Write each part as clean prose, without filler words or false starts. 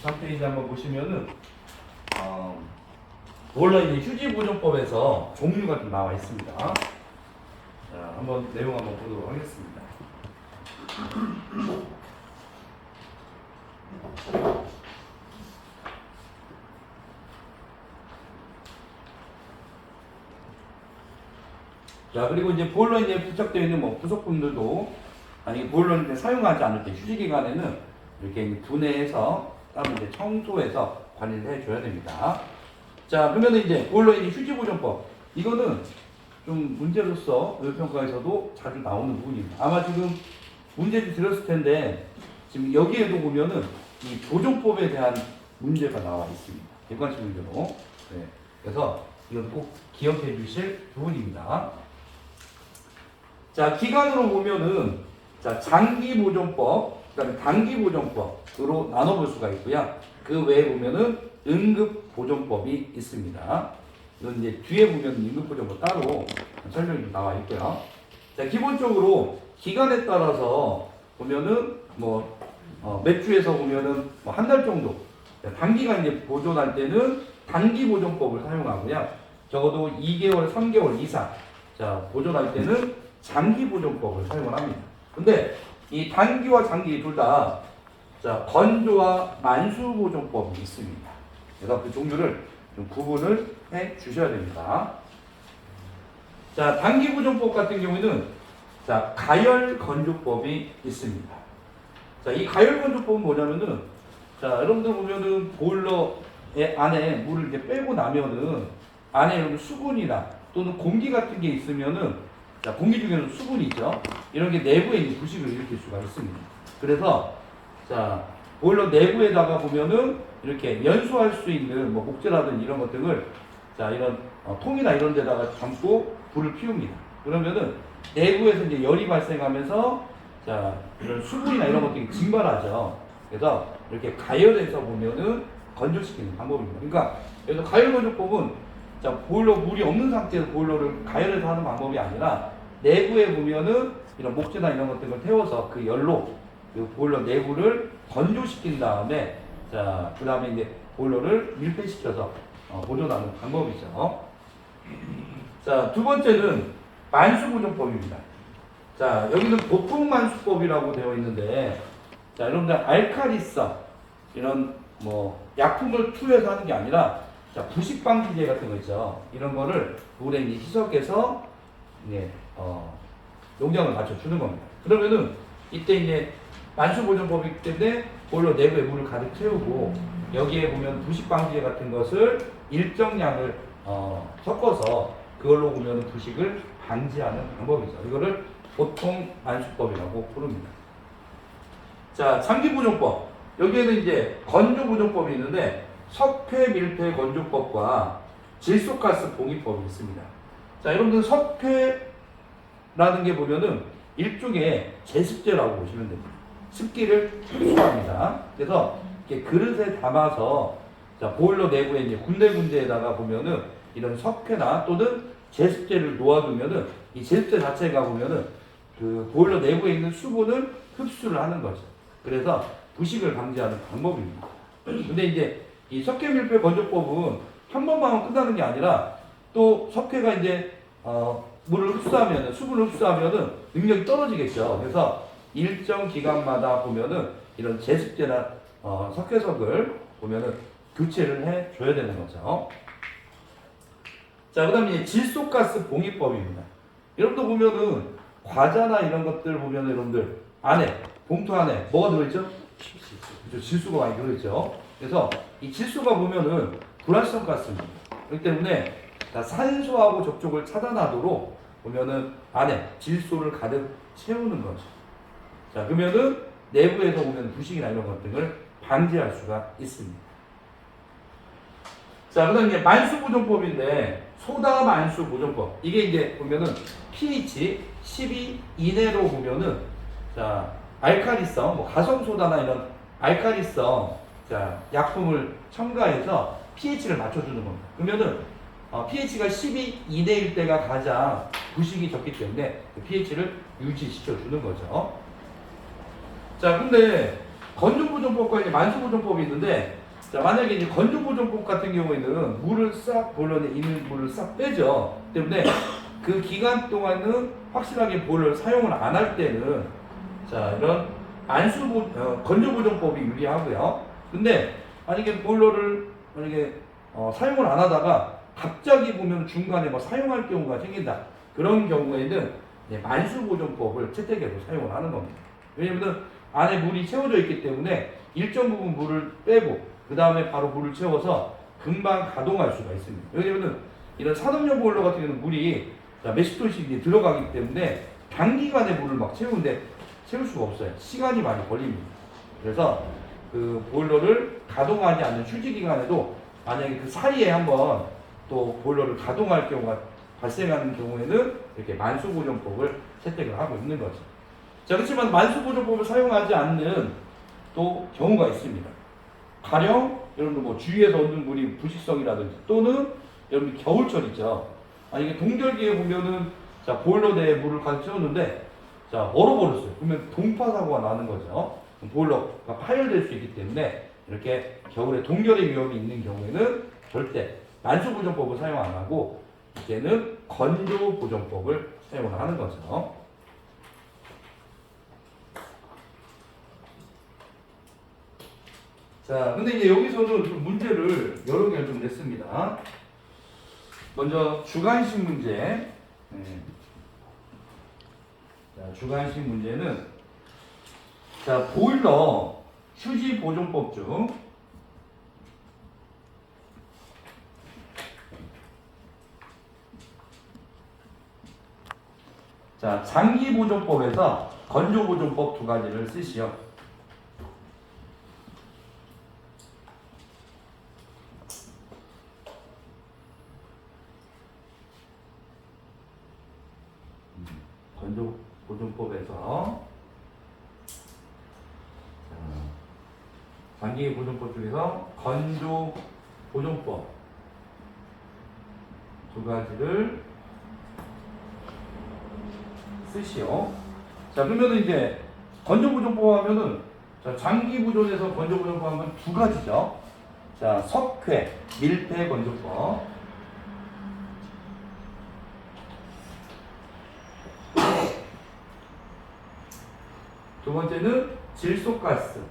23페이지 한번 보시면은 물론 이제 휴지 보존법에서 종류가 좀 나와 있습니다. 자, 한번 내용 한번 보도록 하겠습니다. 자, 그리고 이제 보일러에 부착되어 있는 뭐 부속품들도 아니 보일러를 사용하지 않을 때 휴지 기간에는 이렇게 분해해서 따로 이제 청소해서 관리를 해줘야 됩니다. 자, 그러면 이제 보일러의 휴지 보존법, 이거는 좀 문제로서 요평가에서도 자주 나오는 부분입니다. 아마 지금 문제를 드렸을 텐데 지금 여기에도 보면은 이 보존법에 대한 문제가 나와 있습니다. 객관식 문제로. 네. 그래서 이건 꼭 기억해 주실 부분입니다. 자, 기간으로 보면은 자, 장기 보존법, 그다음에 단기 보존법으로 나눠볼 수가 있고요. 그 외에 보면은 응급 보존법이 있습니다. 이건 이제 뒤에 보면 응급 보존법 따로 설명이 나와 있고요. 자, 기본적으로 기간에 따라서 보면은 몇 주에서 보면은 한 달 정도, 단기간 이제 보존할 때는 단기 보존법을 사용하고요. 적어도 2개월, 3개월 이상 자, 보존할 때는 장기 보존법을 사용을 합니다. 근데 이 단기와 장기 둘 다 자, 건조와 만수 보존법이 있습니다. 그래서 그 종류를 좀 구분을 해 주셔야 됩니다. 자, 단기 보존법 같은 경우에는 자, 가열 건조법이 있습니다. 자, 이 가열 건조법은 뭐냐면은 자, 여러분들 보면은 보일러의 안에 물을 이렇게 빼고 나면은 안에 여러분 수분이나 또는 공기 같은 게 있으면은 자, 공기 중에는 수분이 있죠. 이런 게 내부에 있는 부식을 일으킬 수가 있습니다. 그래서 자, 보일러 내부에다가 보면은 이렇게 연소할 수 있는 뭐 목재라든 이런 것들을 자, 이런 통이나 이런 데다가 담고 불을 피웁니다. 그러면은 내부에서 이제 열이 발생하면서 자, 이런 수분이나 이런 것들이 증발하죠. 그래서 이렇게 가열해서 보면은 건조시키는 방법입니다. 그러니까 그래서 가열 건조법은 자, 보일러 물이 없는 상태에서 보일러를 가열해서 하는 방법이 아니라 내부에 보면은 이런 목재나 이런 것들을 태워서 그 열로 그 보일러 내부를 건조시킨 다음에 자, 그 다음에 이제 보일러를 밀폐시켜서 보존하는 방법이죠. 자, 두 번째는 만수보존법입니다. 자, 여기는 보통만수법이라고 되어 있는데 자, 여러분들 알칼리성 이런 뭐 약품을 투여해서 하는 게 아니라 자, 부식방지제 같은 거 있죠. 이런 거를 물에 이제 희석해서 이제 용량을 맞춰주는 겁니다. 그러면은 이때 이제 만수보존법이기 때문에 보일러 내부에 물을 가득 채우고 여기에 보면 부식방지제 같은 것을 일정량을 섞어서 그걸로 보면 부식을 방지하는 방법이죠. 이거를 보통 만수법이라고 부릅니다. 자, 장기보존법. 여기에는 이제 건조보존법이 있는데 석회 밀폐 건조법과 질소가스 봉입법이 있습니다. 자, 여러분들 석회라는 게 보면은 일종의 제습제라고 보시면 됩니다. 습기를 흡수합니다. 그래서 이렇게 그릇에 담아서 자, 보일러 내부에 이제 군데군데에다가 보면은 이런 석회나 또는 제습제를 놓아두면은 이 제습제 자체가 보면은 그 보일러 내부에 있는 수분을 흡수를 하는 거죠. 그래서 부식을 방지하는 방법입니다. 근데 이제 이 석회 밀폐 건조법은 한 번만 하면 끝나는 게 아니라 또 석회가 이제 물을 흡수하면 수분을 흡수하면은 능력이 떨어지겠죠. 그래서 일정 기간마다 보면은 이런 제습제나 석회석을 보면은 교체를 해 줘야 되는 거죠. 자, 그다음에 이제 질소가스 봉입법입니다. 여러분들 보면은 과자나 이런 것들 보면은 여러분들 안에 봉투 안에 뭐가 들어있죠? 질소가 많이 들어있죠. 그래서 이 질소가 보면은 불활성 가스입니다. 그렇기 때문에 산소하고 접촉을 차단하도록 보면은 안에 질소를 가득 채우는 거죠. 자, 그러면은 내부에서 보면 부식이나 이런 것들을 방지할 수가 있습니다. 자, 그다음 이제 만수보존법인데 소다 만수보존법. 이게 이제 보면은 pH 12 이내로 보면은 자, 알칼리성, 뭐 가성소다나 이런 알칼리성 자, 약품을 첨가해서 pH를 맞춰주는 겁니다. 그러면은 pH가 12 이내일 때가 가장 부식이 적기 때문에 그 pH를 유지시켜 주는 거죠. 자, 근데 건조보존법과 이제 만수보존법이 있는데, 자, 만약에 이제 건조보존법 같은 경우에는 물을 싹, 보일러에 있는 물을 싹 빼죠. 때문에 그 기간 동안은 확실하게 보일러를 사용을 안 할 때는, 자, 이런 건조보존법이 유리하고요. 근데 만약에 보일러를 사용을 안 하다가 갑자기 보면 중간에 뭐 사용할 경우가 생긴다. 그런 경우에는 만수보존법을 채택해서 사용을 하는 겁니다. 왜냐면 안에 물이 채워져 있기 때문에 일정 부분 물을 빼고 그 다음에 바로 물을 채워서 금방 가동할 수가 있습니다. 왜냐면 이런 산업용 보일러 같은 경우는 물이 몇십 톤씩 들어가기 때문에 단기간에 물을 막 채우는데 채울 수가 없어요. 시간이 많이 걸립니다. 그래서 그 보일러를 가동하지 않는 휴지 기간에도 만약에 그 사이에 한번 또 보일러를 가동할 경우가 발생하는 경우에는 이렇게 만수보존법을 채택을 하고 있는 거죠. 자, 그렇지만 만수보존법을 사용하지 않는 또 경우가 있습니다. 가령 여러분들 뭐 주위에서 얻는 물이 부식성이라든지 또는 여러분 겨울철이죠. 이게 동절기에 보면은 자 보일러 내에 물을 가득 채웠는데 자 얼어버렸어요. 그러면 동파 사고가 나는 거죠. 보일러가 파열될 수 있기 때문에 이렇게 겨울에 동결의 위험이 있는 경우에는 절대 만수보존법을 사용 안 하고 이제는 건조보존법을 사용을 하는 거죠. 자, 근데 이제 여기서는 좀 문제를 여러 개를 좀 냈습니다. 먼저 주관식 문제. 자, 주관식 문제는 자 보일러 휴지 보존법 중 자 장기 보존법에서 건조 보존법 두 가지를 쓰시오. 건조 보존법에서 장기 보존법 중에서 건조 보존법 두 가지를 쓰시오. 자, 그러면은 이제 건조 보존법 하면은 자, 장기 보존에서 건조 보존법 하면 두 가지죠. 자, 석회, 밀폐 건조법. 두 번째는 질소가스.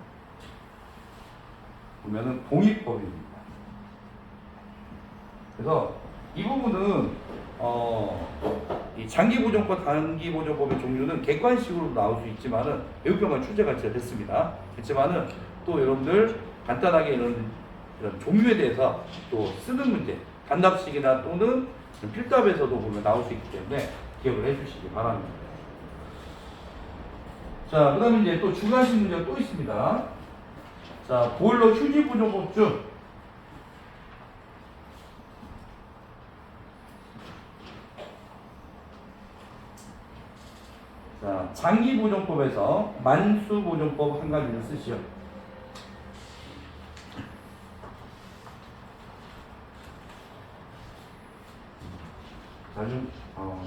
보면은 동입법입니다. 그래서 이 부분은 이 장기 보존법, 단기 보존법의 종류는 객관식으로 나올 수 있지만은 외국평가 출제가 진짜 됐습니다. 그렇지만은 또 여러분들 간단하게 이런 종류에 대해서 또 쓰는 문제, 단답식이나 또는 필답에서도 보면 나올 수 있기 때문에 기억을 해주시기 바랍니다. 자, 그 다음에 이제 또 주관식 문제가 또 있습니다. 자, 보일러 휴지 보존법 중 자, 장기 보존법에서 만수 보존법 한 가지를 쓰시오.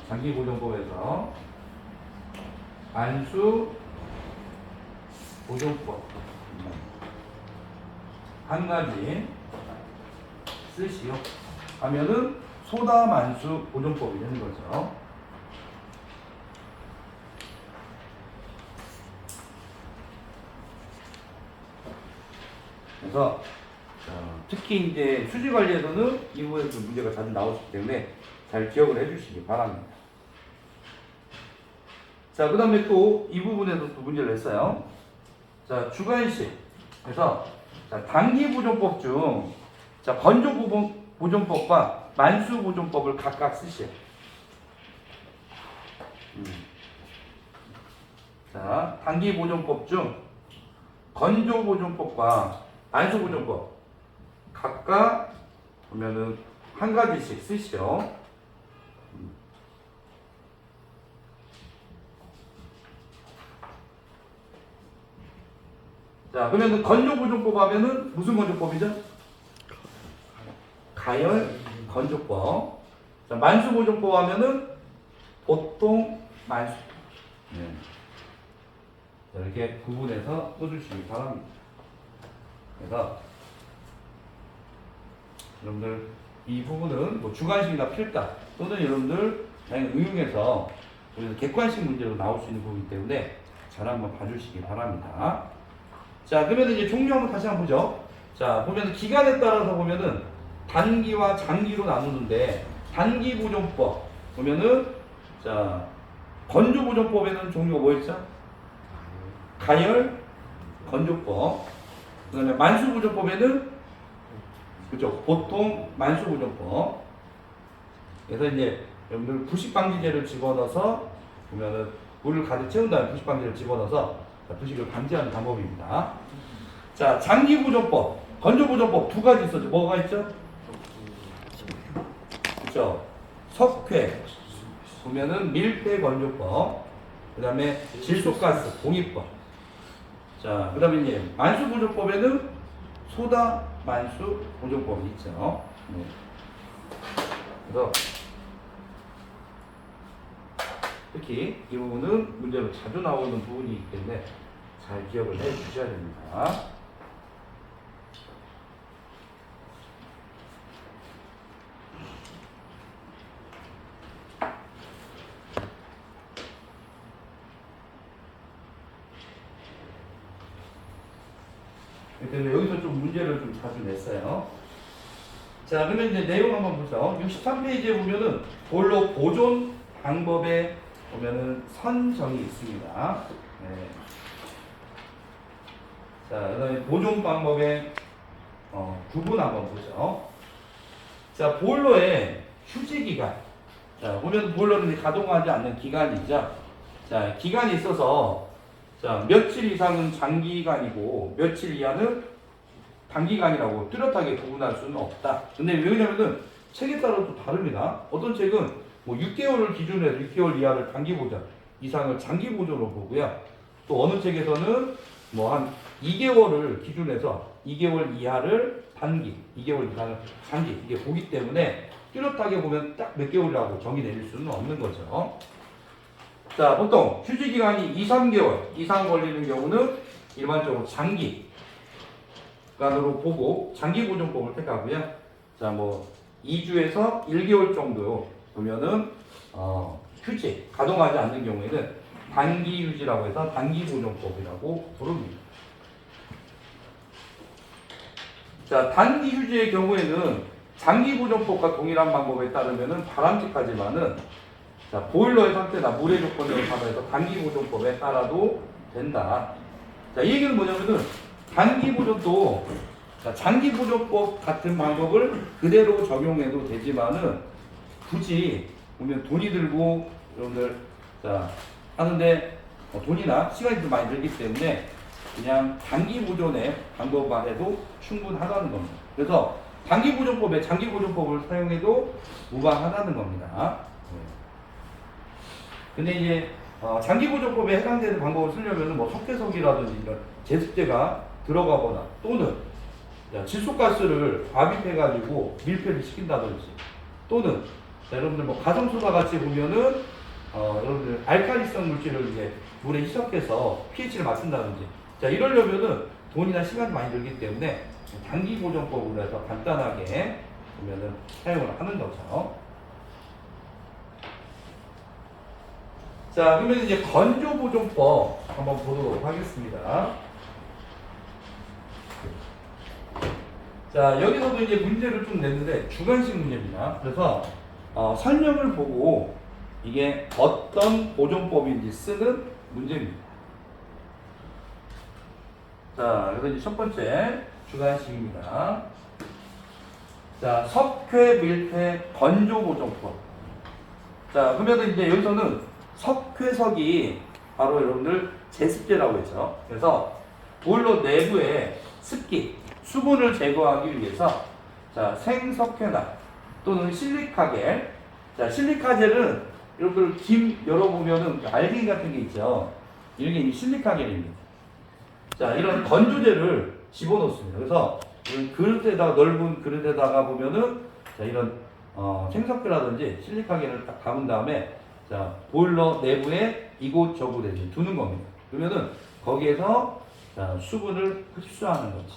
장기 보존법에서 만수 보존법 한 가지 쓰시오 하면은 소다 만수 보존법이 되는 거죠. 그래서 특히 이제 수지 관리에서는 이 부분에서 문제가 자주 나오기 때문에 잘 기억을 해주시기 바랍니다. 자, 그 다음에 또 이 부분에서 또 문제를 냈어요. 자, 주관식. 그래서 자, 단기 보존법 중 자, 건조 보존법과 만수 보존법을 각각 쓰시오. 자, 단기 보존법 중 건조 보존법과 만수 보존법 각각 보면은 한 가지씩 쓰시오. 자, 그러면 건조 보존법 하면은 무슨 건조법이죠? 가열 건조법. 자, 만수 보존법 하면은 보통 만수. 네. 자, 이렇게 구분해서 써주시기 바랍니다. 그래서 여러분들 이 부분은 뭐 주관식이나 필각 또는 여러분들 그냥 응용해서 우리는 객관식 문제로 나올 수 있는 부분이기 때문에 잘 한번 봐주시기 바랍니다. 자, 그러면 이제 종류 한번 다시 한번 보죠. 자, 보면 기간에 따라서 보면은 단기와 장기로 나누는데 단기 보존법 보면은 자 건조 보존법에는 종류가 뭐 있죠? 가열 건조법. 그다음에 만수 보존법에는 그죠? 보통 만수 보존법. 그래서 이제 여러분들 부식 방지제를 집어넣어서 보면은 물을 가득 채운 다음에 부식 방지제를 집어넣어서 부식을 방지하는 방법입니다. 자, 장기 보존법, 건조 보존법 두 가지 있었죠. 뭐가 있죠? 그렇죠. 석회 보면은 밀폐 건조법, 그다음에 질소가스 공입법. 자, 그다음에 이제 만수 보존법에는 소다 만수 보존법이 있죠. 네. 그래서 특히 이 부분은 문제로 자주 나오는 부분이기 때문에 잘 기억을 해 주셔야 됩니다. 그래서 여기서 좀 문제를 좀 자주 냈어요. 자, 그러면 이제 내용 한번 보죠. 63페이지에 보면은 보일러 보존 방법에 보면은 선정이 있습니다. 네. 자, 그다음에 보존 방법의 구분 한번 보죠. 자, 보일러의 휴지 기간. 자, 보면 보일러는 가동하지 않는 기간이죠. 자, 기간이 있어서 자, 며칠 이상은 장기간이고 며칠 이하는 단기간이라고 뚜렷하게 구분할 수는 없다. 근데 왜냐면은 책에 따라 또 다릅니다. 어떤 책은 뭐 6개월을 기준으로 해서 6개월 이하를 단기 보존, 이상을 장기 보존으로 보고요. 또 어느 책에서는 뭐 한 2개월을 기준해서 2개월 이하를 단기, 2개월 이상을 장기 이게 보기 때문에 뚜렷하게 보면 딱 몇 개월이라고 정의 내릴 수는 없는 거죠. 자, 보통 휴지 기간이 2, 3개월 이상 걸리는 경우는 일반적으로 장기간으로 보고 장기 보존법을 택하고요. 자, 뭐 2주에서 1개월 정도 보면은 휴지 가동하지 않는 경우에는 단기 휴지라고 해서 단기 보존법이라고 부릅니다. 자, 단기 휴지의 경우에는 장기 보존법과 동일한 방법에 따르면은 바람직하지만은 자, 보일러의 상태나 물의 조건을 감안해서 단기 보존법에 따라도 된다. 자, 이 얘기는 뭐냐면은 단기 보존도 자, 장기 보존법 같은 방법을 그대로 적용해도 되지만은 굳이 보면 돈이 들고 여러분들 자 하는데 돈이나 시간이 좀 많이 들기 때문에 그냥 단기 보존의 방법만 해도 충분하다는 겁니다. 그래서 단기 보존법에 장기 보존법을 사용해도 무방하다는 겁니다. 근데 이제 장기 보존법에 해당되는 방법을 쓰려면 뭐 석회석이라든지 이런 제습제가 들어가거나 또는 질소가스를 과비해가지고 밀폐를 시킨다든지 또는 여러분들 뭐 가성소다 같이 보면은 여러분들 알칼리성 물질을 이제 물에 희석해서 pH를 맞춘다든지 자 이러려면은 돈이나 시간이 많이 들기 때문에 단기 보존법으로 해서 간단하게 보면은 사용을 하는 거죠. 자, 그러면 이제 건조 보존법 한번 보도록 하겠습니다. 자, 여기서도 이제 문제를 좀 냈는데 주관식 문제입니다. 그래서 설명을 보고 이게 어떤 보존법인지 쓰는 문제입니다. 자, 그래서 이제 첫 번째 주관식입니다. 자, 석회 밀폐 건조 보존법. 자, 그러면 이제 여기서는 석회석이 바로 여러분들 제습제라고 했죠. 그래서 보일러 내부에 습기, 수분을 제거하기 위해서 자, 생석회나 또는 실리카겔. 자, 실리카겔은 여러분들 김 열어보면은 알갱이 같은 게 있죠. 이런 게 실리카겔입니다. 자, 이런 건조제를 집어넣습니다. 그래서 그릇에다가 넓은 그릇에다가 보면은 자, 이런 생석회라든지 실리카겔을 딱 담은 다음에 자, 보일러 내부에 이곳저곳에 두는 겁니다. 그러면은 거기에서 자, 수분을 흡수하는 거지.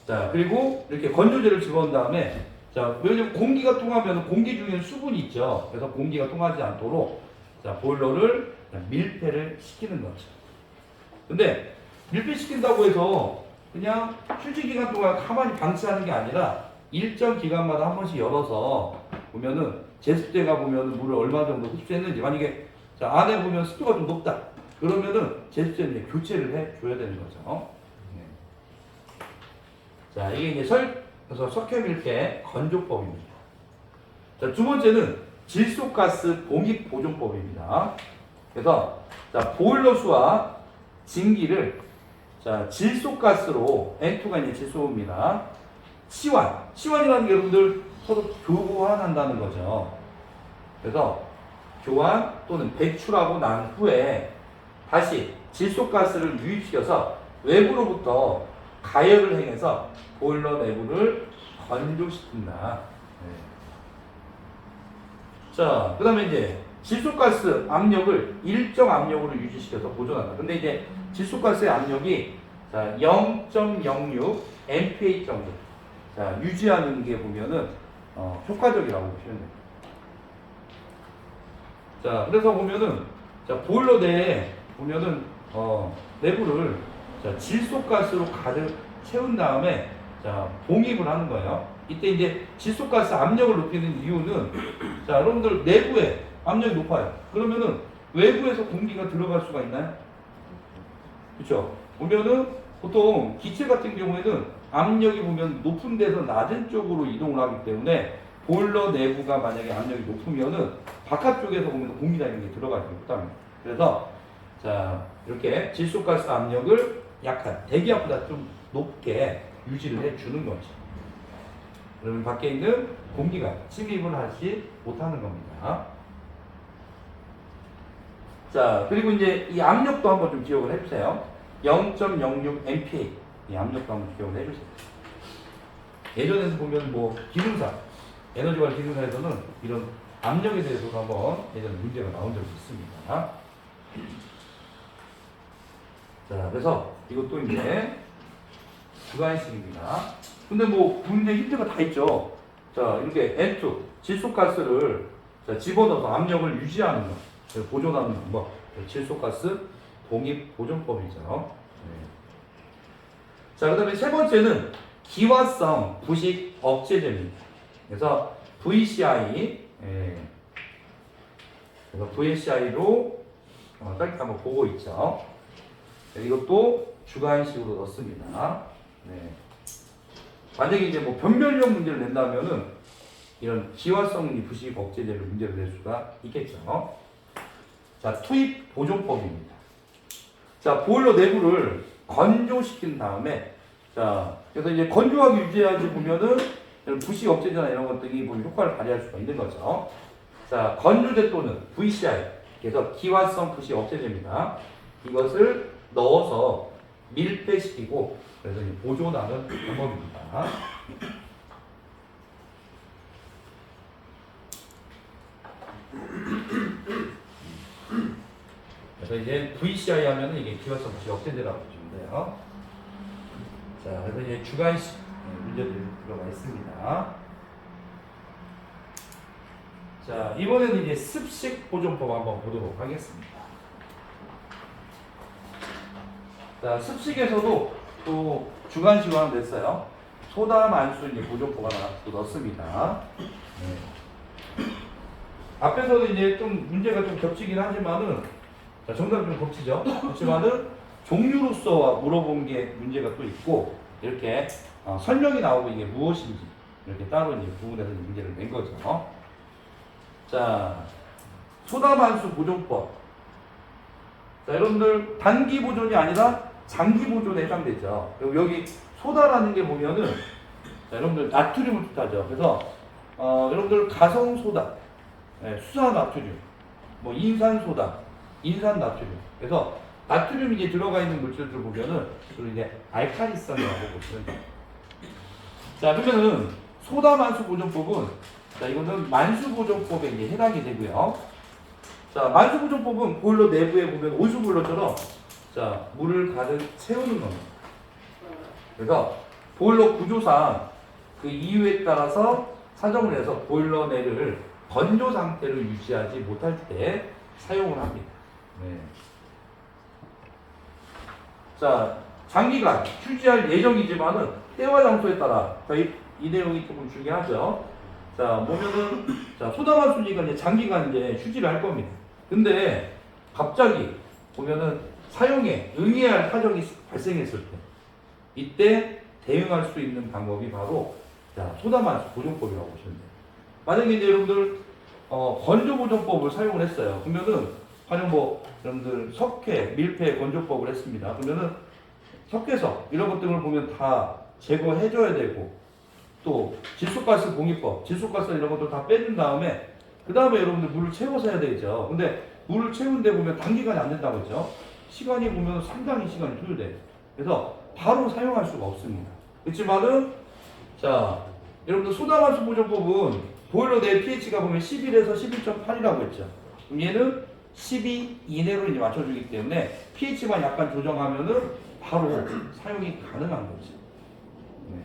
자, 그리고 이렇게 건조제를 집어넣은 다음에 자, 왜냐면 공기가 통하면 공기 중에는 수분이 있죠. 그래서 공기가 통하지 않도록 자, 보일러를 밀폐를 시키는 거죠. 근데 밀폐시킨다고 해서 그냥 휴지 기간 동안 가만히 방치하는 게 아니라 일정 기간마다 한 번씩 열어서 보면은 제습제가 보면은 물을 얼마 정도 흡수했는지 만약에 자, 안에 보면 습도가 좀 높다. 그러면은 제습제는 이제 교체를 해 줘야 되는 거죠. 네. 자, 이게 이제 그래서 석회밀폐 건조법입니다. 자, 두 번째는 질소가스 봉입 보존법입니다. 그래서 자, 보일러수와 증기를 자, 질소가스로 N2가 이제 질소입니다. 치환이라는 게 여러분들 서로 교환한다는 거죠. 그래서 교환 또는 배출하고 난 후에 다시 질소가스를 유입시켜서 외부로부터 가열을 행해서 보일러 내부를 건조시킨다. 네. 자, 그 다음에 이제 질소가스 압력을 일정 압력으로 유지시켜서 보존한다. 근데 이제 질소가스의 압력이 자, 0.06 MPa 정도 자, 유지하는 게 보면은 효과적이라고 보시면 됩니다. 자, 그래서 보면은 자, 보일러 내에 보면은 내부를 자, 질소가스로 가득 채운 다음에 자, 봉입을 하는 거예요. 이때 이제 질소가스 압력을 높이는 이유는 자, 여러분들 내부에 압력이 높아요. 그러면은 외부에서 공기가 들어갈 수가 있나요? 그렇죠? 보면은 보통 기체 같은 경우에는 압력이 보면 높은 데서 낮은 쪽으로 이동을 하기 때문에 보일러 내부가 만약에 압력이 높으면은 바깥쪽에서 보면 공기나 이런 게 들어가지 못합니다. 그래서 자, 이렇게 질소가스 압력을 약간 대기압보다 좀 높게 유지를 해 주는 거죠. 그러면 밖에 있는 공기가 침입을 하지 못하는 겁니다. 자, 그리고 이제 이 압력도 한번 좀 기억을 해주세요. 0.06 MPa 이 압력도 한번 기억을 해주세요. 예전에는 보면 뭐 기능사, 에너지관리 기능사에서는 이런 압력에 대해서도 한번 예전에 문제가 나온 적이 있습니다. 자, 그래서 이것도 이제 주관식입니다. 근데 뭐 문제 힌트가 다 있죠. 자, 이렇게 N2 질소가스를 자, 집어넣어서 압력을 유지하는 거, 보존하는 방법, 질소가스 봉입 보존법이죠. 네. 자, 그다음에 세 번째는 기화성 부식 억제제입니다. 그래서 VCI, 그래서 VCI로 딱 한번 보고 있죠. 이것도 주관식으로 넣습니다. 네. 만약에 이제 뭐 변별력 문제를 낸다면은 이런 기화성 부식 억제제를 문제를 낼 수가 있겠죠. 자, 투입 보존법입니다. 자, 보일러 내부를 건조시킨 다음에 자, 그래서 이제 건조하게 유지해야지 보면은 부식 억제제나 이런 것들이 보면 효과를 발휘할 수가 있는 거죠. 자, 건조제 또는 VCI, 그래서 기화성 부식 억제제입니다. 이것을 넣어서 밀폐시키고 그래서 이제 보존하는 방법입니다. 그래서 이제 VCI 하면은 이게 기화성 부식 억제제라고 보시면 돼요. 자, 그래서 이제 주관식 문제들이 들어가 있습니다. 자, 이번에는 이제 습식 보존법 한번 보도록 하겠습니다. 자, 습식에서도 또 주관식으로 하나 냈어요. 소다 만수 이제 보존법 하나 또 넣습니다. 네. 앞에서는 이제 좀 문제가 좀 겹치긴 하지만은 자, 정답이 좀 겹치죠. 그렇지만은 종류로서 물어본 게 문제가 또 있고 이렇게 설명이 나오고 이게 무엇인지 이렇게 따로 이제 부분에서 문제를 낸 거죠. 자, 소다 만수 보존법. 자, 여러분들 단기 보존이 아니라 장기 보존에 해당되죠. 그리고 여기 소다라는 게 보면은 자, 여러분들 나트륨을 뜻하죠. 그래서 여러분들 가성 소다, 네, 수산 나트륨, 뭐 인산 소다, 인산 나트륨. 그래서 나트륨이 이제 들어가 있는 물질들 보면은 주로 이제 알칼리성이라고 보시면 돼요. 자, 그러면은 소다 만수 보존법은 자, 이거는 만수 보존법에 이제 해당이 되고요. 자, 만수 보존법은 보일러 내부에 보면 온수 보일러처럼 자, 물을 가득 채우는 겁니다. 그래서 보일러 구조상 그 이유에 따라서 사정을 해서 보일러 내를 건조 상태로 유지하지 못할 때 사용을 합니다. 네. 자, 장기간 휴지할 예정이지만은 때와 장소에 따라 이 내용이 조금 중요하죠. 자, 보면은 자, 소다마순이가 이제 장기간 이제 휴지를 할 겁니다. 근데 갑자기 보면은 사용에 응해야 할 사정이 발생했을 때 이때 대응할 수 있는 방법이 바로 자, 소다마수 보존법이라고 보시면 돼요. 만약에 이제 여러분들 건조 보존법을 사용을 했어요. 그러면은 가령 뭐 여러분들 석회, 밀폐 건조법을 했습니다. 그러면은 석회석 이런 것들을 보면 다 제거해줘야 되고 또 질소가스 공유법, 질소가스 이런 것들 다 빼준 다음에 그 다음에 여러분들 물을 채워서 해야 되죠. 근데 물을 채운데 보면 단기간이 안 된다고 했죠. 시간이 보면 상당히 시간이 소요돼요. 그래서 바로 사용할 수가 없습니다. 그렇지만은 자 여러분들 소다마수 보존법은 보일러 내 pH가 보면 11에서 11.8이라고 했죠. 그럼 얘는 12 이내로 이제 맞춰주기 때문에 pH만 약간 조정하면은 바로 사용이 가능한 거지. 네.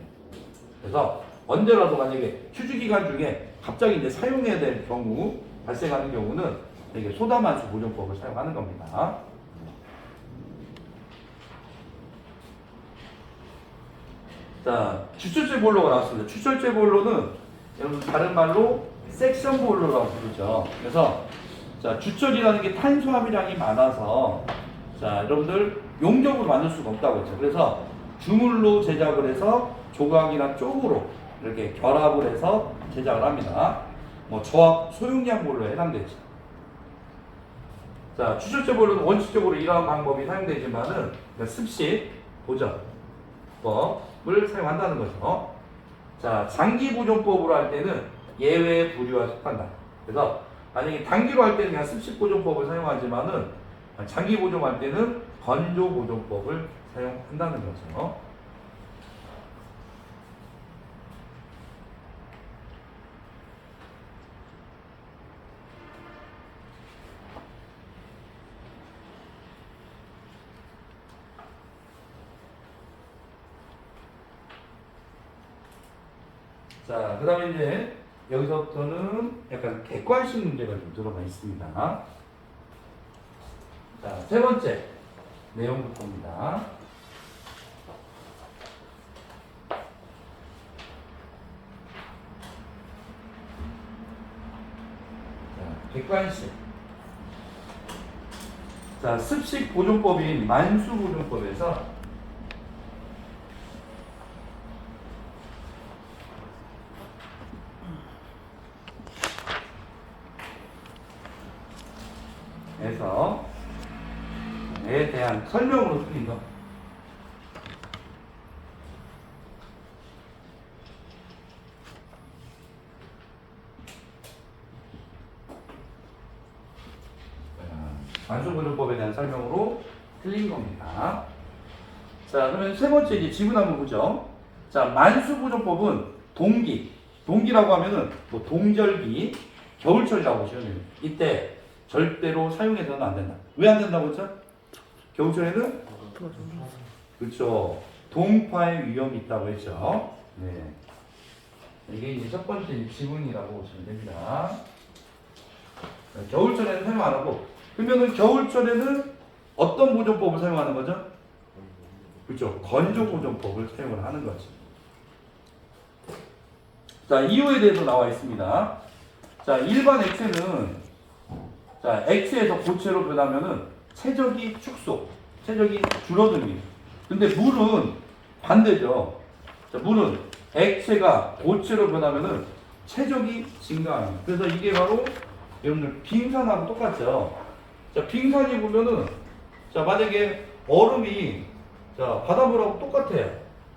그래서 언제라도 만약에 휴지 기간 중에 갑자기 이제 사용해야 될 경우 발생하는 경우는 이게 소다마수 보존법을 사용하는 겁니다. 자, 주철제 보일러가 나왔습니다. 주철제 보일러는 여러분 다른 말로 섹션 보일러라고 부르죠. 그래서 자, 주철이라는 게 탄수화물량이 많아서 자, 여러분들 용접으로 만들 수가 없다고 했죠. 그래서 주물로 제작을 해서 조각이나 쪽으로 이렇게 결합을 해서 제작을 합니다. 뭐 저압 소용량 보일러에 해당되죠. 자, 주철제 보일러는 원칙적으로 이러한 방법이 사용되지만은 습식 보존법을 사용한다는 거죠. 자, 장기 보존법으로 할 때는 예외 부류와 속한다. 그래서 만약에 단기로 할 때는 그냥 습식 보존법을 사용하지만은 장기 보존할 때는 건조 보존법을 사용한다는 거죠. 자, 그 다음에 이제 여기서부터는 약간 객관식 문제가 좀 들어가 있습니다. 자, 세 번째 내용부터입니다. 자, 객관식. 자, 습식 보존법인 만수 보존법에서 에 대한 설명으로 틀린 거. 만수보존법에 대한 설명으로 틀린 겁니다. 자, 그러면 세 번째 이제 지문 한번 보죠. 자, 만수보존법은 동기라고 하면은 뭐 동절기, 겨울철이라고 보시면 돼요. 이때 절대로 사용해서는 안 된다. 왜 안 된다고 했죠? 겨울철에는 그렇죠. 동파의 위험이 있다고 했죠. 네. 이게 이제 첫 번째 지문이라고 보시면 됩니다. 겨울철에는 사용 안 하고, 그러면은 겨울철에는 어떤 보존법을 사용하는 거죠? 그렇죠. 건조 보존법을 사용을 하는 거죠. 자, 이유에 대해서 나와 있습니다. 자, 일반 액체는 자, 액체에서 고체로 변하면은 체적이 축소, 체적이 줄어듭니다. 근데 물은 반대죠. 자, 물은 액체가 고체로 변하면은 체적이 증가합니다. 그래서 이게 바로 여러분들 빙산하고 똑같죠. 자, 빙산이 보면은 자, 만약에 얼음이 자, 바닷물하고 똑같아요.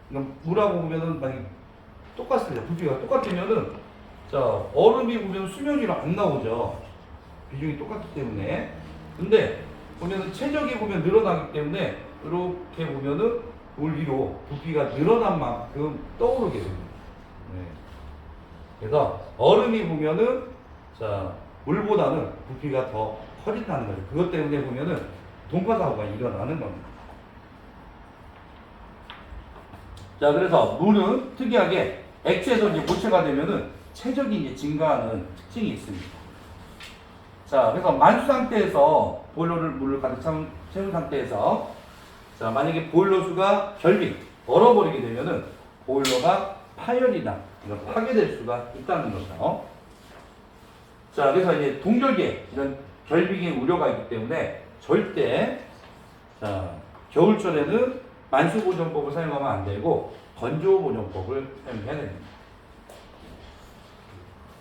그러니까 물하고 보면은 만약에 똑같습니다. 부피가 똑같으면은 자, 얼음이 보면 수면위로 안 나오죠. 비중이 똑같기 때문에. 근데 보면은 체적이 보면 늘어나기 때문에 이렇게 보면은 물 위로 부피가 늘어난 만큼 떠오르게 됩니다. 네. 그래서 얼음이 보면은 자, 물보다는 부피가 더 커진다는 거죠. 그것 때문에 보면은 동파 사고가 일어나는 겁니다. 자, 그래서 물은 특이하게 액체에서 이제 고체가 되면은 최적이 이제 증가하는 특징이 있습니다. 자, 그래서 만수 상태에서 보일러를 물을 가득 채운 상태에서 자, 만약에 보일러 수가 결빙, 얼어버리게 되면은 보일러가 파열이나 이런 파괴될 수가 있다는 거죠. 자, 그래서 이제 동절기에 이런 결빙의 우려가 있기 때문에 절대 자, 겨울철에는 만수 보존법을 사용하면 안 되고 건조 보존법을 사용해야 됩니다.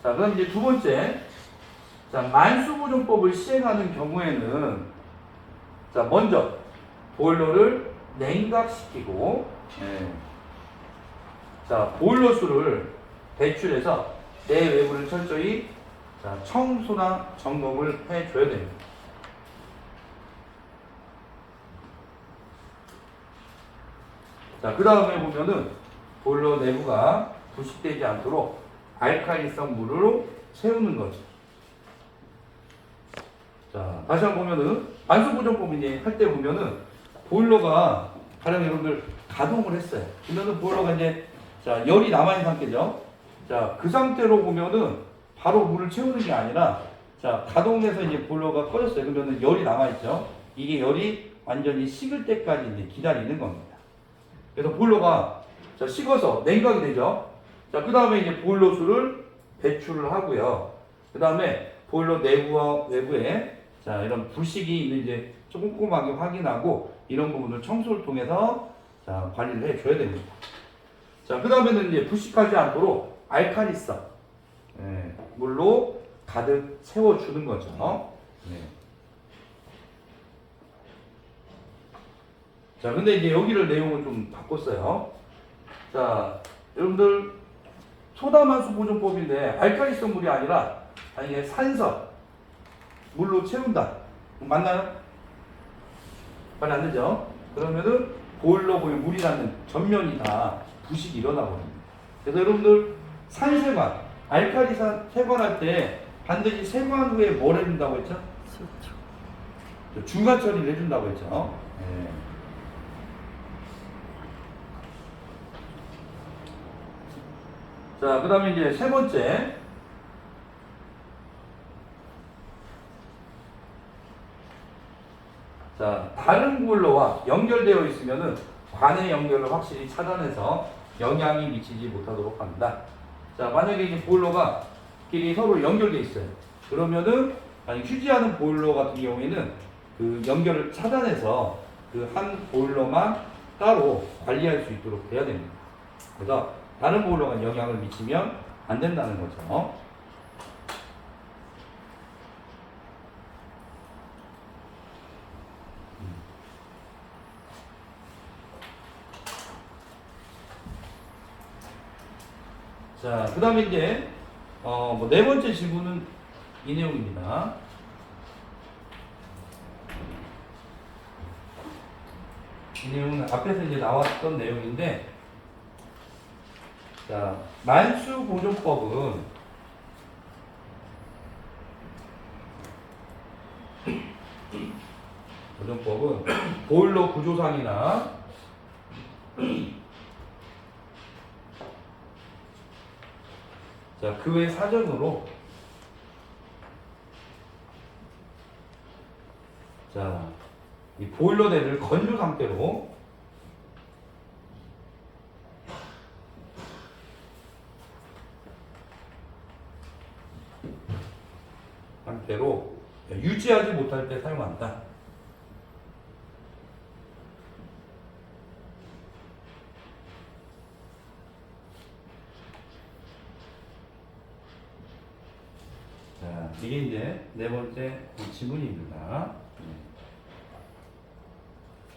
자, 그럼 이제 두 번째, 자, 만수 보존법을 시행하는 경우에는 자, 먼저 보일러를 냉각시키고 자, 보일러 수를 배출해서 내외부를 철저히 자, 청소나 점검을 해줘야 됩니다. 자, 그 다음에 보면은 보일러 내부가 부식되지 않도록 알칼리성 물로 채우는 거죠. 자, 다시 한번 보면은 만수보존법 이제 할 때 보면은 보일러가 가령 여러분들 가동을 했어요. 그러면은 보일러가 이제 자, 열이 남아있는 상태죠. 자, 그 상태로 보면은 바로 물을 채우는 게 아니라 자, 가동해서 이제 보일러가 꺼졌어요. 그러면은 열이 남아있죠. 이게 열이 완전히 식을 때까지 이제 기다리는 겁니다. 그래서 보일러가 자, 식어서 냉각이 되죠. 자, 그 다음에 이제 보일러 수를 배출을 하고요. 그 다음에 보일러 내부와 외부에 자, 이런 부식이 있는 이제 꼼꼼하게 확인하고 이런 부분을 청소를 통해서 자, 관리를 해줘야 됩니다. 자, 그 다음에는 이제 부식하지 않도록 알칼리성 물로 가득 채워주는 거죠. 자, 근데 이제 여기를 내용을 좀 바꿨어요. 자, 여러분들 소다만수 보존법인데 알칼리성 물이 아니라 이게 산성 물로 채운다. 맞나요? 말 안 되죠? 그러면은 보일러 보이 물이 나는 전면이 다 부식이 일어나버립니다. 그래서 여러분들 산세관, 알칼리산 세관할 때 반드시 세관 후에 뭘 해준다고 했죠? 중간 처리를 해준다고 했죠. 네. 자, 그 다음에 이제 세 번째. 자, 다른 보일러와 연결되어 있으면은 관의 연결을 확실히 차단해서 영향이 미치지 못하도록 합니다. 자, 만약에 이제 보일러가 끼리 서로 연결되어 있어요. 그러면은 아니 휴지하는 보일러 같은 경우에는 그 연결을 차단해서 그 한 보일러만 따로 관리할 수 있도록 해야 됩니다. 그래서 다른 보일러가 영향을 미치면 안 된다는 거죠. 자, 그 다음에 이제, 네 번째 질문은 이 내용입니다. 이 내용은 앞에서 이제 나왔던 내용인데, 자, 만수 보존법은 보일러 구조상이나 자, 그 외 사정으로 자, 이 보일러대를 건조 상태로 유지하지 못할 때 사용한다. 자, 이게 이제 네 번째 지문입니다.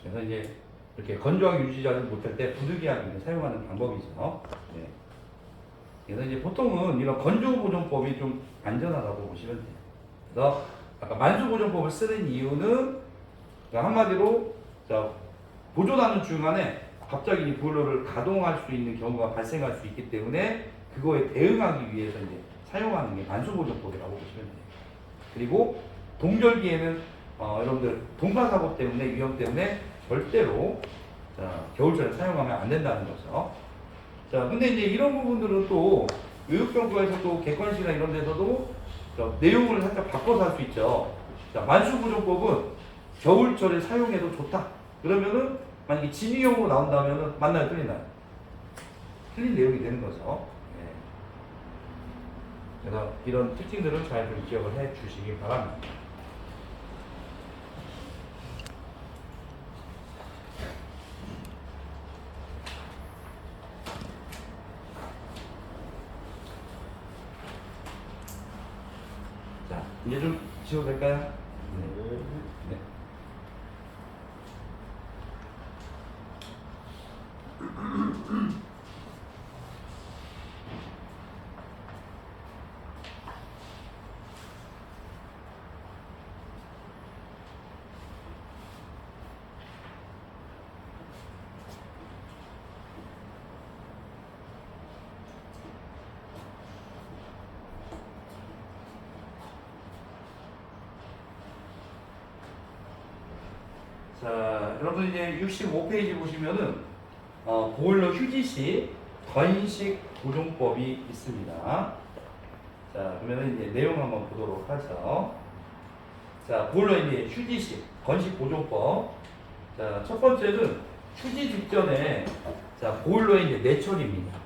그래서 이제 이렇게 건조하게 유지하지 못할 때 부득이하게 사용하는 방법이죠. 네. 그래서 이제 보통은 이런 건조 보존법이 좀 안전하다고 보시면 돼요. 그래서 아까 만수 보존법을 쓰는 이유는 그러니까 한마디로 자, 보존하는 중간에 갑자기 이 보일러를 가동할 수 있는 경우가 발생할 수 있기 때문에 그거에 대응하기 위해서 이제 사용하는 게 만수 보존법이라고 보시면 돼요. 그리고 동절기에는 여러분들 동파 사고 때문에 위험 때문에 절대로 겨울철에 사용하면 안 된다는 거죠. 자, 근데 이제 이런 부분들은 또 교육정보에서도 객관식이나 이런 데서도 내용을 살짝 바꿔서 할 수 있죠. 자, 만수부정법은 겨울철에 사용해도 좋다. 그러면은 만약에 진위용으로 나온다면은 맞나요, 틀리나요? 틀린 내용이 되는 거죠. 네. 그래서 이런 특징들을 잘 좀 기억을 해 주시기 바랍니다. 자, 이제 좀 지워도 될까요? 네. 네. 자, 여러분 이제 65페이지 보시면은 보일러 휴지 시 건식 보존법이 있습니다. 자, 그러면은 이제 내용 한번 보도록 하죠. 자, 보일러 이제 휴지 시 건식 보존법. 자, 첫 번째는 휴지 직전에 보일러의 이제 내처리입니다.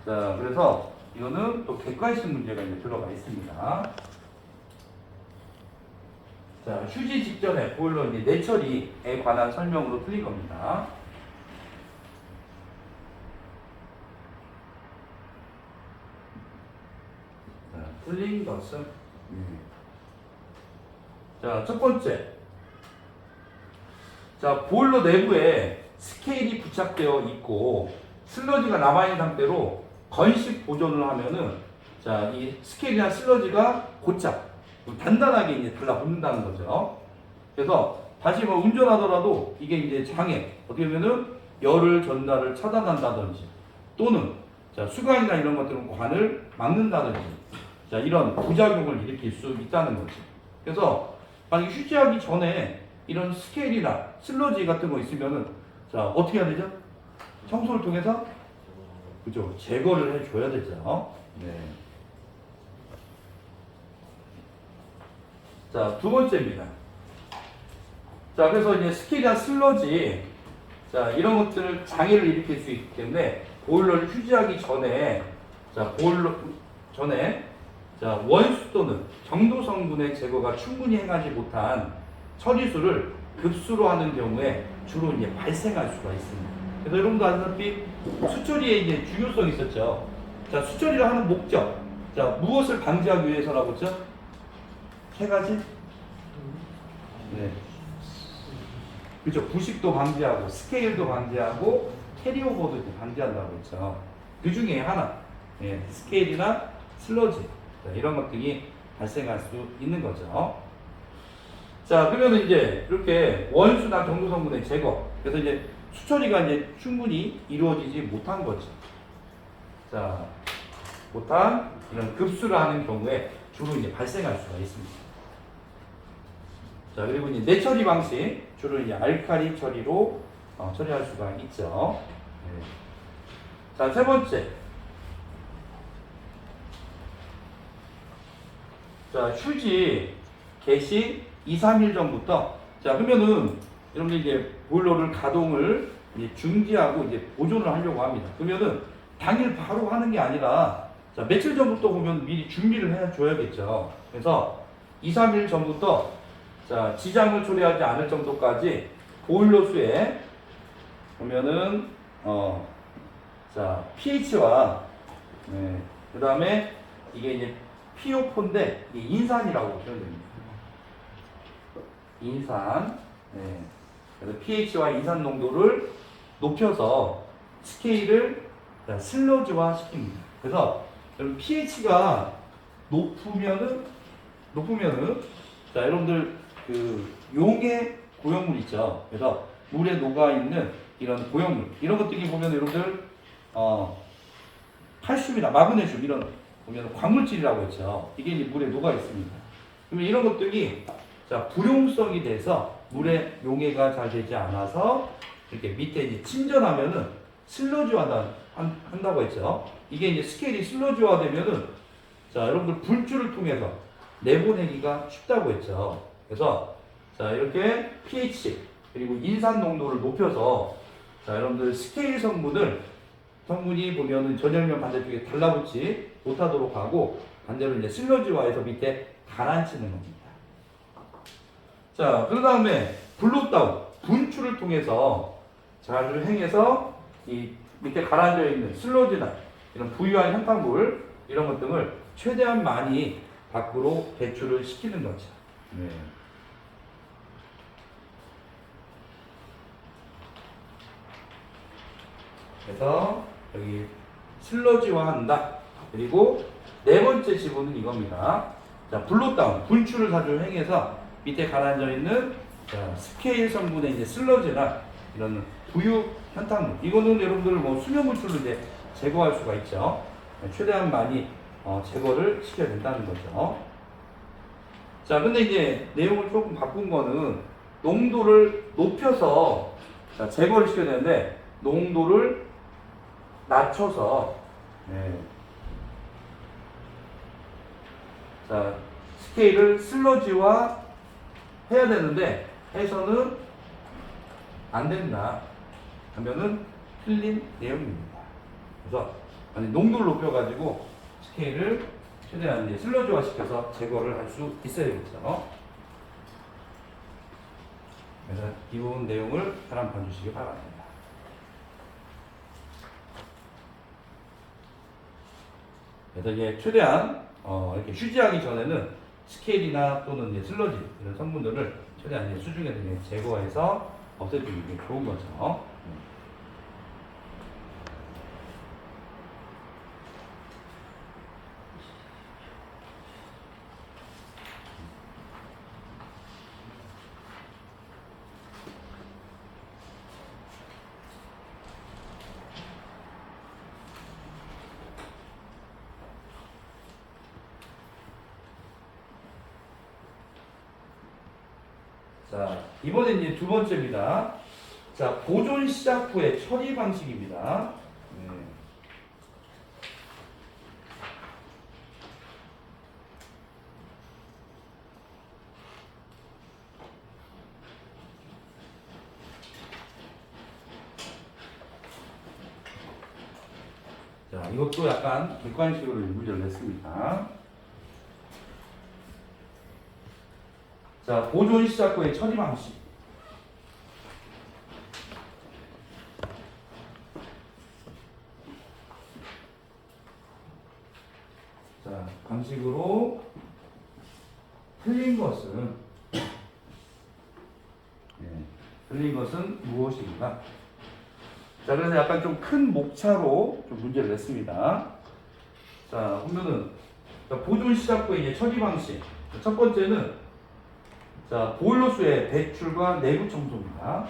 자, 그래서 이거는 또 객관식 문제가 이제 들어가 있습니다. 자, 휴지 직전에 보일러 이제 내처리에 관한 설명으로 틀린 겁니다. 자, 틀린 것은 자, 첫 번째. 자, 보일러 내부에 스케일이 부착되어 있고 슬러지가 남아있는 상태로 건식 보존을 하면은 자, 이 스케일이나 슬러지가 곧잘 단단하게 이제 달라붙는다는 거죠. 그래서 다시 뭐 운전하더라도 이게 이제 장애, 어떻게 보면은 열을 전달을 차단한다든지 또는 자, 수강이나 이런 것들은 관을 막는다든지 자, 이런 부작용을 일으킬 수 있다는 거죠. 그래서 만약에 휴지하기 전에 이런 스케일이나 슬러지 같은 거 있으면은 자, 어떻게 해야 되죠? 청소를 통해서 그죠? 제거를 해줘야 되죠. 네. 자, 두 번째입니다. 자, 그래서 이제 스킬이나 슬러지, 자, 이런 것들을 장애를 일으킬 수 있기 때문에 보일러를 휴지하기 전에, 원수 또는 정도 성분의 제거가 충분히 행하지 못한 처리수를 급수로 하는 경우에 주로 이제 발생할 수가 있습니다. 그래서 여러분도 아시다시피 수처리에 이제 중요성이 있었죠. 자, 수처리를 하는 목적, 자, 무엇을 방지하기 위해서라고 했죠? 세 가지? 네. 그렇죠. 부식도 방지하고, 스케일도 방지하고, 캐리오버도 방지한다고 했죠. 그 중에 하나, 예, 스케일이나 슬러지, 이런 것들이 발생할 수 있는 거죠. 자, 그러면 이제 이렇게 원수나 정도 성분의 제거, 그래서 이제 수처리가 이제 충분히 이루어지지 못한 거죠. 자, 못한 이런 급수를 하는 경우에 주로 이제 발생할 수가 있습니다. 자, 그리고 이제 내처리 방식, 주로 이제 알칼리 처리로 처리할 수가 있죠. 네. 자, 세 번째. 자, 휴지 개시 2, 3일 전부터 자, 그러면은 여러분들 이제 보일러를 가동을 이제 중지하고 이제 보존을 하려고 합니다. 그러면은 당일 바로 하는 게 아니라 자, 며칠 전부터 보면 미리 준비를 해 줘야겠죠. 그래서 2, 3일 전부터 자, 지장을 초래하지 않을 정도까지 보일러 수에 보면은 자, pH와 네, 그 다음에 이게 이제 PO4인데 이게 인산이라고 보시면 됩니다. 인산. 네. 그래서 pH와 인산 농도를 높여서 스케일을 슬러지화 시킵니다. 그래서 여러분 pH가 높으면은 자, 여러분들 그 용의 고형물 있죠. 그래서 물에 녹아 있는 이런 고형물 이런 것들이 보면 여러분들 칼슘이나 마그네슘 이런 보면 광물질이라고 했죠. 이게 이제 물에 녹아 있습니다. 그러면 이런 것들이 자, 불용성이 돼서 물에 용해가 잘 되지 않아서 이렇게 밑에 이제 침전하면은 한다고 했죠. 이게 이제 스케일이 슬러지화 되면은 자, 여러분들 불줄을 통해서 내보내기가 쉽다고 했죠. 그래서 자, 이렇게 pH 그리고 인산 농도를 높여서 자, 여러분들 스케일 성분이 보면은 전열면 반대쪽에 달라붙지 못하도록 하고 반대로 이제 슬러지화해서 밑에 가라앉히는 겁니다. 자, 그 다음에 블로다운 분출을 통해서 자를 행해서 이 밑에 가라앉아 있는 슬러지나 이런 부유한 현탕물 이런 것 등을 최대한 많이 밖으로 배출을 시키는 거죠. 네. 그래서 여기 슬러지화한다. 그리고 네 번째 지분은 이겁니다. 자, 블로다운 분출을 자주 행해서 밑에 가라앉아 있는 자, 스케일 성분의 이제 슬러지나 이런 부유 현탕물 이거는 여러분들 뭐 수면 분출로 이제 제거할 수가 있죠. 최대한 많이 제거를 시켜야 된다는 거죠. 자, 근데 이제 내용을 조금 바꾼 거는 농도를 높여서 자, 제거를 시켜야 되는데 농도를 낮춰서 네. 자, 스케일을 슬러지화 해야 되는데 해서는 안 된다 하면은 틀린 내용입니다. 그래서 농도를 높여가지고 스케일을 최대한 이제 슬러지화 시켜서 제거를 할 수 있어야겠죠. 그래서 기본 내용을 잘 한번 봐주시기 바랍니다. 그래서 이제 최대한 이렇게 휴지하기 전에는 스케일이나 또는 이제 슬러지 이런 성분들을 최대한 이제 수중에서 제거해서 없애주는 게 좋은 거죠. 자, 이번엔 이제 두 번째입니다. 자, 보존 시작 후의 처리 방식입니다. 네. 자, 이것도 약간 객관식으로 문제를 냈습니다. 자, 보존 시작 후의 처리 방식. 자, 방식으로 틀린 것은 틀린 것은 무엇인가? 자, 그래서 약간 좀 큰 목차로 좀 문제를 냈습니다. 자, 보면은 보존 시작 후의 이제 처리 방식. 첫 번째는 자, 보일러수의 배출과 내부 청소입니다.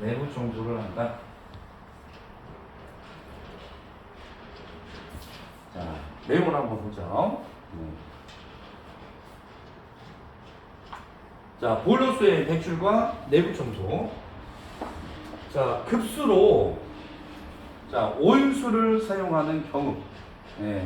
내부 청소를 한다. 자, 내용을 한번 보죠. 자, 보일러수의 배출과 내부 청소. 자, 급수로 자, 온수를 사용하는 경우.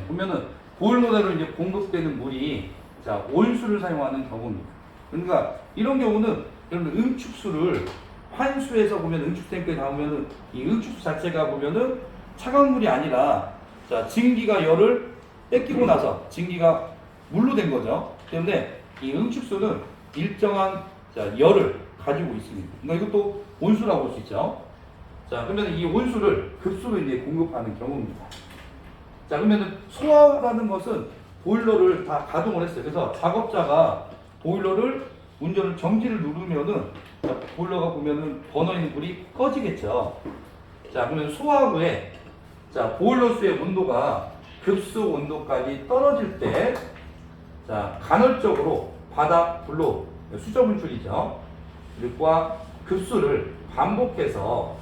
보면은 보일러대로 이제 공급되는 물이 자, 온수를 사용하는 경우입니다. 그러니까 이런 경우는 이런 응축수를 환수해서 보면 응축 탱크에 담으면은 이 응축수 자체가 보면은 차가운 물이 아니라 자, 증기가 열을 뺏기고 나서 증기가 물로 된 거죠. 때문에 이 응축수는 일정한 자, 열을 가지고 있습니다. 그러니까 이것도 온수라고 볼 수 있죠. 자, 그러면 이 온수를 급수로 이제 공급하는 경우입니다. 자, 그러면 소화라는 것은 보일러를 다 가동을 했어요. 그래서 작업자가 보일러를 운전을 정지를 누르면은 자, 보일러가 보면은 버너에 있는 불이 꺼지겠죠. 자, 그러면 소화 후에 자, 보일러수의 온도가 급수 온도까지 떨어질 때 자, 간헐적으로 바닥 불로 수저 분출이죠. 과 급수를 반복해서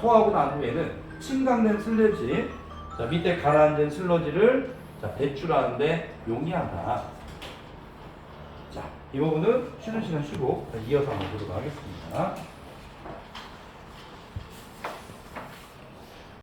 소화하고 난 후에는 침강된 슬러지, 자, 밑에 가라앉은 슬러지를 자, 배출하는데 용이하다. 자, 이 부분은 쉬는 시간 쉬고 이어서 한번 보도록 하겠습니다.